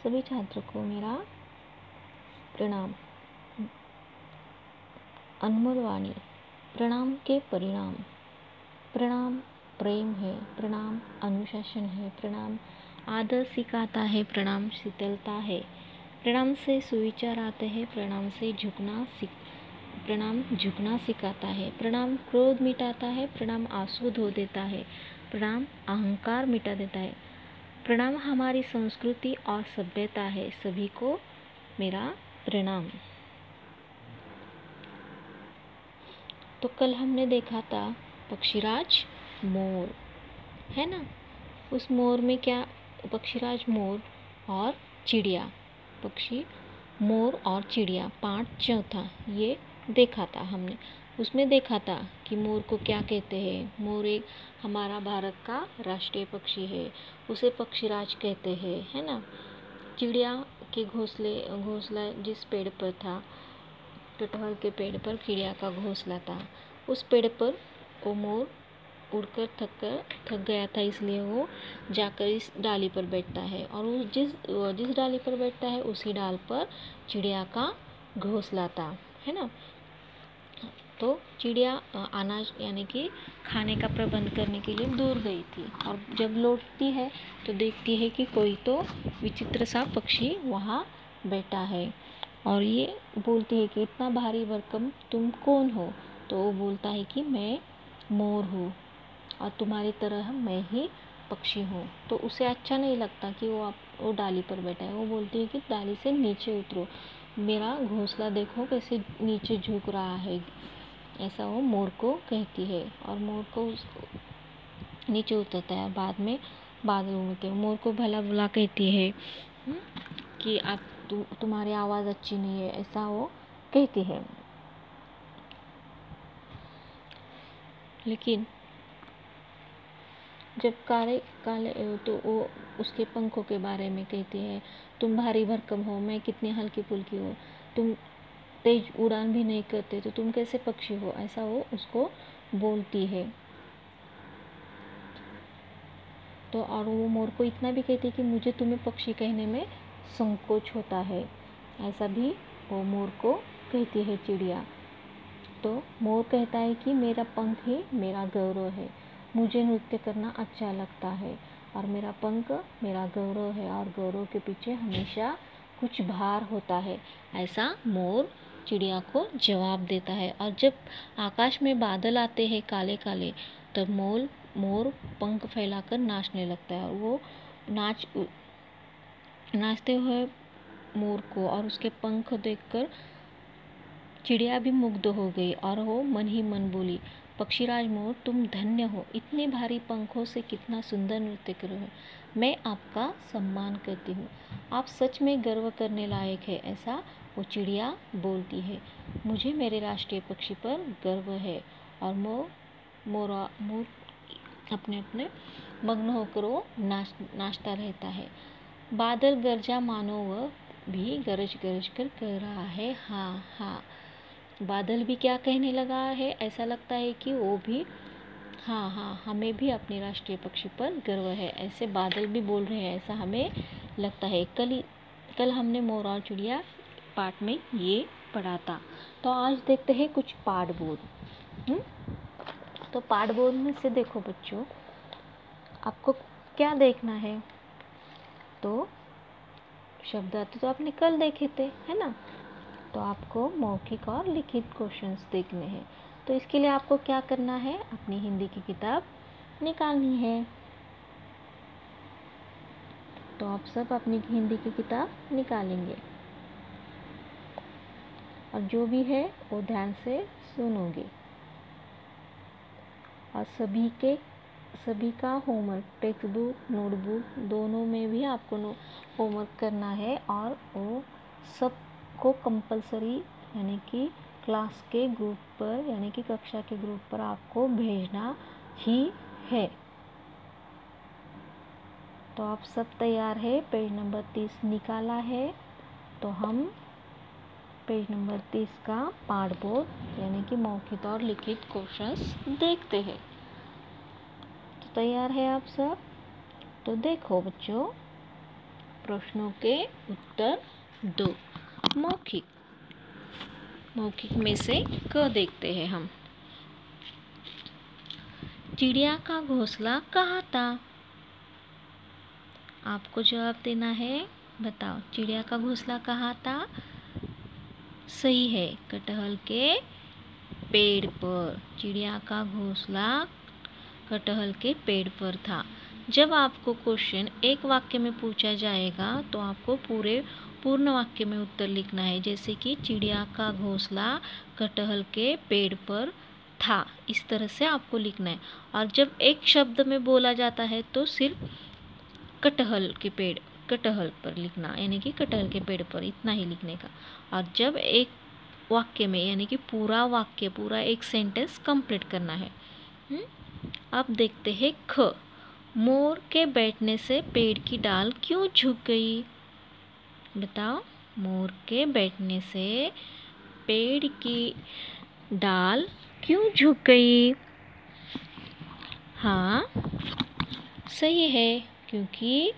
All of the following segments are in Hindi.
सभी छात्रों को मेरा प्रणाम। अनमोल वाणी, प्रणाम के परिणाम। प्रणाम प्रेम है, प्रणाम अनुशासन है, प्रणाम आदर सिखाता है, प्रणाम शीतलता है, प्रणाम से सुविचार आते हैं, प्रणाम झुकना सिखाता है, प्रणाम क्रोध मिटाता है, प्रणाम आंसू धो देता है, प्रणाम अहंकार मिटा देता है, प्रणाम हमारी संस्कृति और सभ्यता है। सभी को मेरा प्रणाम। तो कल हमने देखा था पक्षीराज मोर, है ना। उस मोर में क्या, पक्षीराज मोर और चिड़िया, पक्षी मोर और चिड़िया, पार्ट चौथा ये देखा था हमने। उसमें देखा था कि मोर को क्या कहते हैं। मोर एक हमारा भारत का राष्ट्रीय पक्षी है, उसे पक्षीराज कहते हैं, है ना। चिड़िया के घोंसला जिस पेड़ पर था, कटहल के पेड़ पर चिड़िया का घोंसला था, उस पेड़ पर वो मोर उड़कर थक गया था, इसलिए वो जाकर इस डाली पर बैठता है, और वो जिस डाली पर बैठता है उसी डाल पर चिड़िया का घोंसला था, है ना। तो चिड़िया अनाज यानी कि खाने का प्रबंध करने के लिए दूर गई थी, और जब लौटती है तो देखती है कि कोई तो विचित्र सा पक्षी वहाँ बैठा है, और ये बोलती है कि इतना भारी भरकम तुम कौन हो। तो वो बोलता है कि मैं मोर हूँ, और तुम्हारी तरह मैं ही पक्षी हूँ। तो उसे अच्छा नहीं लगता कि वो डाली पर बैठा है। वो बोलती है कि डाली से नीचे उतरो, मेरा घोंसला देखो कैसे नीचे झुक रहा है, ऐसा वो मोर को कहती है। और मोर को नीचे उतरता है, बाद में बादल उड़ते हैं। मोर को भला बुला कहती है कि आप तुम्हारी आवाज़ अच्छी नहीं है, ऐसा वो कहती है। लेकिन जब काले तो वो उसके पंखों के बारे में कहती है, तुम भारी भरकम हो, मैं कितनी हल्की फुल्की हो, तुम तेज उड़ान भी नहीं करते, तो तुम कैसे पक्षी हो, ऐसा वो उसको बोलती है। तो और वो मोर को इतना भी कहती है कि मुझे तुम्हें पक्षी कहने में संकोच होता है, ऐसा भी वो मोर को कहती है चिड़िया। तो मोर कहता है कि मेरा पंख ही मेरा गौरव है, मुझे नृत्य करना अच्छा लगता है, और मेरा पंख मेरा गौरव है, और गौरव के पीछे हमेशा कुछ भार होता है, ऐसा मोर चिड़िया को जवाब देता है। और जब आकाश में बादल आते हैं काले काले, तब मोर पंख फैलाकर नाचने लगता है, और वो नाचते हुए मोर को और उसके पंख देखकर चिड़िया भी मुग्ध हो गई, और वो मन ही मन बोली, पक्षीराज मोर तुम धन्य हो, इतने भारी पंखों से कितना सुंदर नृत्य कर रहे हो, मैं आपका सम्मान करती हूँ, आप सच में गर्व करने लायक है, ऐसा वो चिड़िया बोलती है। मुझे मेरे राष्ट्रीय पक्षी पर गर्व है। और मोर अपने अपने मग्न होकर वो नाचता रहता है। बादल गरजा मानो वह भी गरज गरज कर कह रहा है, हाँ हाँ। बादल भी क्या कहने लगा है, ऐसा लगता है कि वो भी हाँ हाँ, हमें भी अपने राष्ट्रीय पक्षी पर गर्व है, ऐसे बादल भी बोल रहे हैं, ऐसा हमें लगता है। कल हमने मोर और चिड़िया पाठ में ये पढ़ा था। तो आज देखते हैं कुछ पाठ बोध। तो पाठ बोध में से देखो बच्चों, आपको क्या देखना है। तो शब्द अर्थ तो आपने कल देखे थे, है ना। तो आपको मौखिक और लिखित क्वेश्चंस देखने हैं। तो इसके लिए आपको क्या करना है, अपनी हिंदी की किताब निकालनी है। तो आप सब अपनी हिंदी की किताब निकालेंगे, और जो भी है वो ध्यान से सुनोगे। और सभी का होमवर्क, टेक्स्ट बुक नोटबुक दोनों में भी आपको होमवर्क करना है, और वो सबको कंपलसरी यानी कि क्लास के ग्रुप पर यानी कि कक्षा के ग्रुप पर आपको भेजना ही है। तो आप सब तैयार है, पेज नंबर 30 निकाला है। तो हम पेज नंबर 30 का पाठ बोध यानी कि मौखिक और लिखित क्वेश्चंस देखते हैं। तो तैयार है आप सब। तो देखो बच्चों, प्रश्नों के उत्तर दो। मौखिक में से क देखते हैं हम। चिड़िया का घोंसला कहाँ था? आपको जवाब देना है। बताओ, चिड़िया का घोंसला कहाँ था? सही है, कटहल के पेड़ पर। चिड़िया का घोंसला कटहल के पेड़ पर था। जब आपको क्वेश्चन एक वाक्य में पूछा जाएगा तो आपको पूर्ण वाक्य में उत्तर लिखना है। जैसे कि चिड़िया का घोंसला कटहल के पेड़ पर था, इस तरह से आपको लिखना है। और जब एक शब्द में बोला जाता है तो सिर्फ कटहल पर लिखना, यानी कि कटहल के पेड़ पर, इतना ही लिखने का। और जब एक वाक्य में, यानी कि पूरा एक सेंटेंस कंप्लीट करना है। अब देखते हैं ख। मोर के बैठने से पेड़ की डाल क्यों झुक गई? बताओ, मोर के बैठने से पेड़ की डाल क्यों झुक गई? हाँ, सही है, क्योंकि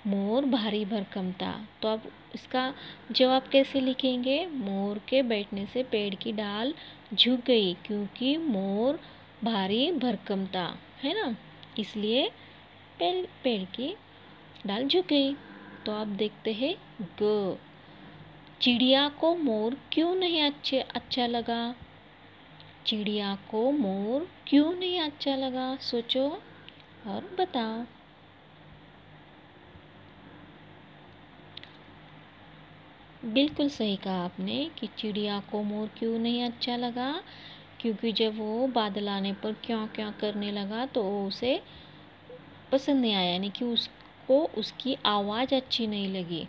मोर भारी भरकम था। तो अब इसका जवाब कैसे लिखेंगे? मोर के बैठने से पेड़ की डाल झुक गई क्योंकि मोर भारी भरकम था, है ना, इसलिए पेड़ की डाल झुक गई। तो अब देखते हैं ग। चिड़िया को मोर क्यों नहीं अच्छा लगा? चिड़िया को मोर क्यों नहीं अच्छा लगा? सोचो और बताओ। बिल्कुल सही कहा आपने कि चिड़िया को मोर क्यों नहीं अच्छा लगा, क्योंकि जब वो बादल आने पर क्यों क्यों करने लगा तो उसे पसंद नहीं आया, यानी कि उसको उसकी आवाज़ अच्छी नहीं लगी।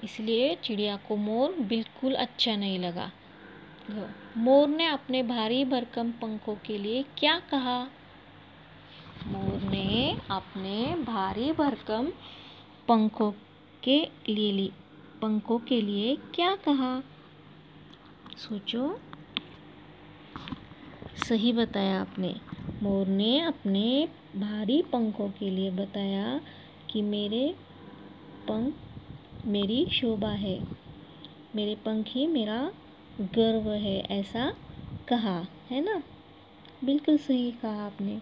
इसलिए चिड़िया को मोर बिल्कुल अच्छा नहीं लगा। मोर ने अपने भारी भरकम पंखों के लिए क्या कहा? मोर ने अपने भारी भरकम पंखों के लिए क्या कहा? सोचो। सही बताया आपने। मोर ने अपने भारी पंखों के लिए बताया कि मेरे पंख मेरी शोभा है, मेरे पंख ही मेरा गर्व है, ऐसा कहा, है ना। बिल्कुल सही कहा आपने।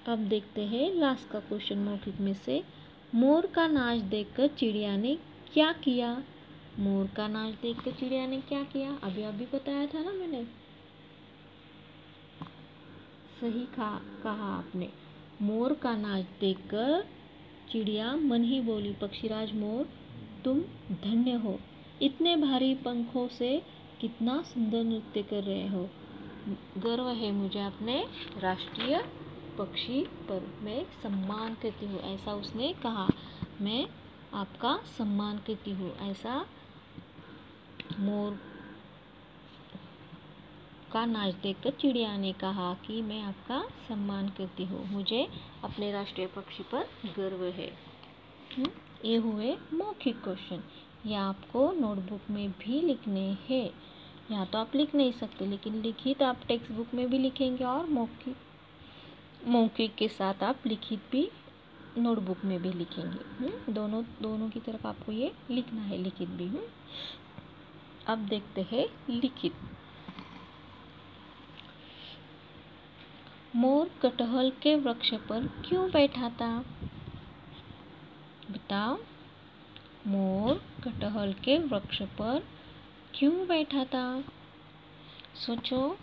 अब देखते हैं लास्ट का क्वेश्चन मौखिक में से। मोर का नाच देखकर चिड़िया ने क्या किया? मोर का नाच देखकर चिड़िया ने क्या किया? अभी बताया था ना मैंने। सही कहा आपने। मोर का नाच देखकर चिड़िया मन ही बोली, पक्षीराज मोर तुम धन्य हो, इतने भारी पंखों से कितना सुंदर नृत्य कर रहे हो। गर्व है मुझे अपने राष्ट्रीय पक्षी पर, मैं सम्मान करती हूँ, ऐसा उसने कहा। मैं आपका सम्मान करती हूँ, ऐसा मोर का नाच देखकर चिड़िया ने कहा कि मैं आपका सम्मान करती हूँ, मुझे अपने राष्ट्रीय पक्षी पर गर्व है। ये हुए मौखिक क्वेश्चन। ये आपको नोटबुक में भी लिखने हैं। यहाँ तो आप लिख नहीं सकते, लेकिन लिखित आप टेक्स्ट बुक में भी लिखेंगे और मौखिक के साथ आप लिखित भी नोटबुक में भी लिखेंगे। दोनों की तरफ आपको ये लिखना है, लिखित भी। अब देखते हैं लिखित। मोर कटहल के वृक्ष पर क्यों बैठा था? बताओ, मोर कटहल के वृक्ष पर क्यों बैठा था? सोचो।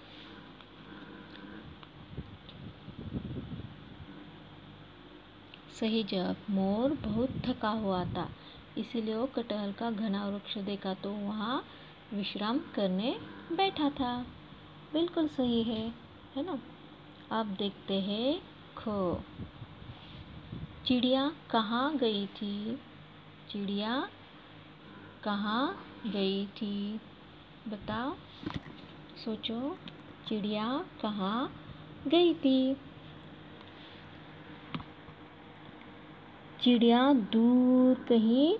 सही जवाब, मोर बहुत थका हुआ था, इसीलिए वो कटहल का घना वृक्ष देखा तो वहाँ विश्राम करने बैठा था। बिल्कुल सही है ना। अब देखते हैं ख। चिड़िया कहाँ गई थी? चिड़िया कहाँ गई थी? बताओ, सोचो, चिड़िया कहाँ गई थी? चिड़िया दूर कहीं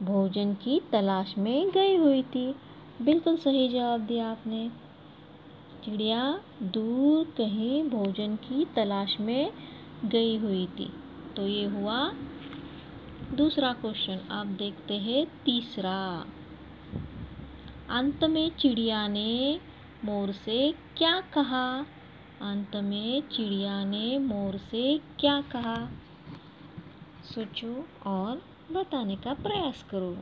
भोजन की तलाश में गई हुई थी। बिल्कुल सही जवाब दिया आपने। चिड़िया दूर कहीं भोजन की तलाश में गई हुई थी। तो ये हुआ दूसरा क्वेश्चन आप देखते हैं तीसरा। अंत में चिड़िया ने मोर से क्या कहा? अंत में चिड़िया ने मोर से क्या कहा? सोचो और बताने का प्रयास करो।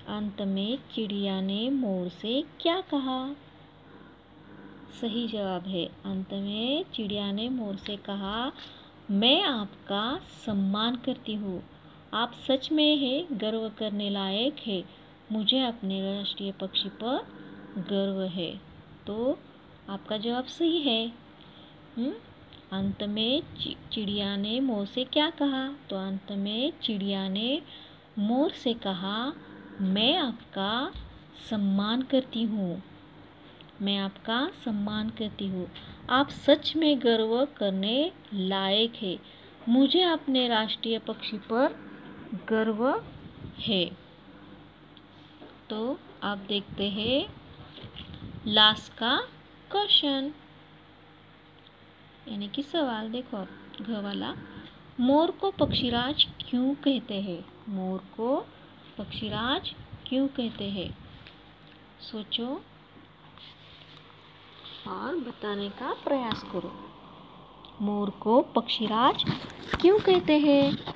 अंत में चिड़िया ने मोर से क्या कहा? सही जवाब है, अंत में चिड़िया ने मोर से कहा, मैं आपका सम्मान करती हूँ। आप सच में है गर्व करने लायक है। मुझे अपने राष्ट्रीय पक्षी पर गर्व है। तो आपका जवाब सही है। अंत में चिड़िया ने मोर से क्या कहा? तो अंत में चिड़िया ने मोर से कहा, मैं आपका सम्मान करती हूँ। मैं आपका सम्मान करती हूँ। आप सच में गर्व करने लायक है। मुझे अपने राष्ट्रीय पक्षी पर गर्व है। तो आप देखते हैं लास्ट का क्वेश्चन, यानी कि सवाल देखो घ वाला। मोर को पक्षीराज क्यों कहते हैं? मोर को पक्षीराज क्यों कहते हैं? सोचो और बताने का प्रयास करो। मोर को पक्षीराज क्यों कहते हैं?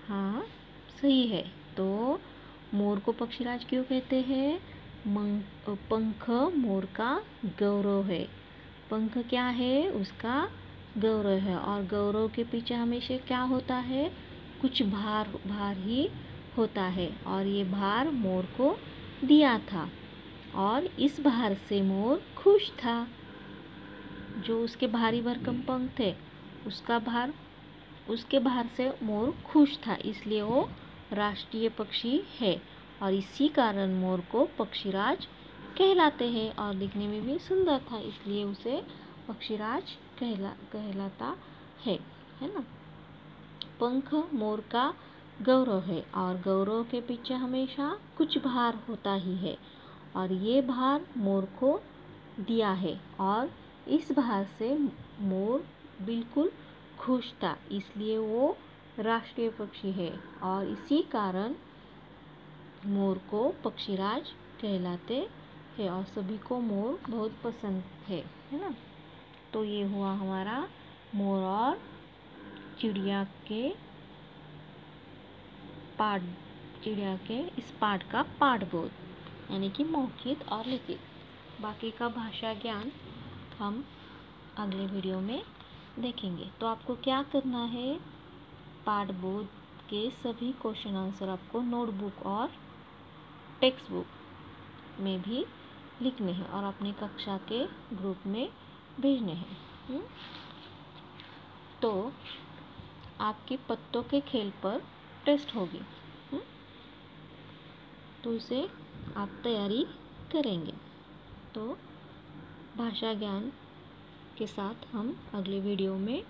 हाँ, सही है। तो मोर को पक्षीराज क्यों कहते हैं? पंख मोर का गौरव है। पंख क्या है? उसका गौरव है। और गौरव के पीछे हमेशा क्या होता है? कुछ भार ही होता है। और ये भार मोर को दिया था और इस भार से मोर खुश था। जो उसके भारी भरकम पंख थे उसके भार से मोर खुश था, इसलिए वो राष्ट्रीय पक्षी है। और इसी कारण मोर को पक्षीराज कहलाते हैं। और दिखने में भी सुंदर था, इसलिए उसे पक्षीराज कहलाता है ना। पंख मोर का गौरव है और गौरव के पीछे हमेशा कुछ भार होता ही है। और ये भार मोर को दिया है और इस भार से मोर बिल्कुल खुश था, इसलिए वो राष्ट्रीय पक्षी है। और इसी कारण मोर को पक्षीराज कहलाते हैं और सभी को मोर बहुत पसंद है ना। तो ये हुआ हमारा मोर और चिड़िया के इस पाठ का पाठबोध, यानी कि मौखिक और लिखित। बाकी का भाषा ज्ञान हम अगले वीडियो में देखेंगे। तो आपको क्या करना है, पाठबोध के सभी क्वेश्चन आंसर आपको नोटबुक और टेक्स्ट बुक में भी लिखने हैं और अपने कक्षा के ग्रुप में भेजने हैं। तो आपकी पत्तों के खेल पर टेस्ट होगी, तो उसे आप तैयारी करेंगे। तो भाषा ज्ञान के साथ हम अगले वीडियो में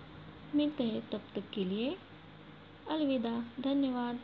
मिलते हैं। तब तक के लिए अलविदा, धन्यवाद।